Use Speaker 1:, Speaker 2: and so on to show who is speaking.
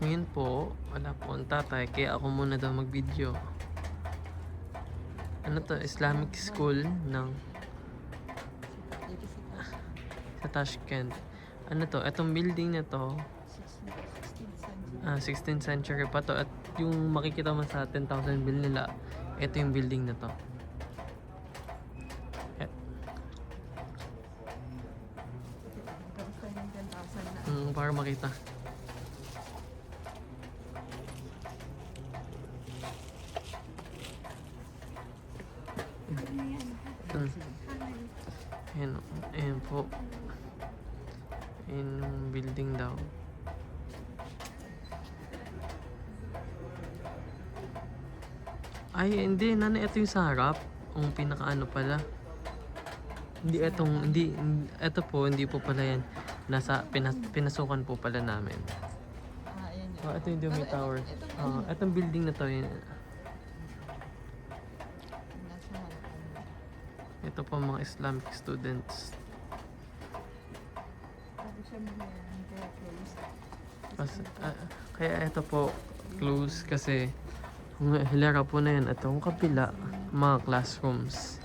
Speaker 1: Ngayon po, wala po ang tatay, kaya ako muna daw mag-video. Ano to? Islamic school ng
Speaker 2: Dito
Speaker 1: sa
Speaker 2: sa
Speaker 1: Tashkent. Ano to? Etong building na to, 16th century pa to. At yung makikita mo sa 10,000 bill nila, ito yung building na to. Et,
Speaker 2: Basta yung 10,000 na.
Speaker 1: para makita. Ayan, ayan po. Ayan yung building daw. Ay, hindi. Nana, ito yung sa harap. Ang pinakaano pala. Hindi, ito po, hindi po pala yan. Pinasukan po pala namin.
Speaker 2: Ayan yun.
Speaker 1: Ito yung Dome
Speaker 2: Pero
Speaker 1: Tower.
Speaker 2: Itong
Speaker 1: Itong building na to, yun.
Speaker 2: nasa harapan.
Speaker 1: Ito po mga Islamic students.
Speaker 2: Sabi siya mo yan, kaya close.
Speaker 1: Kaya ito po, close kasi hilera po na yan. Ito, ang kapila, mga classrooms.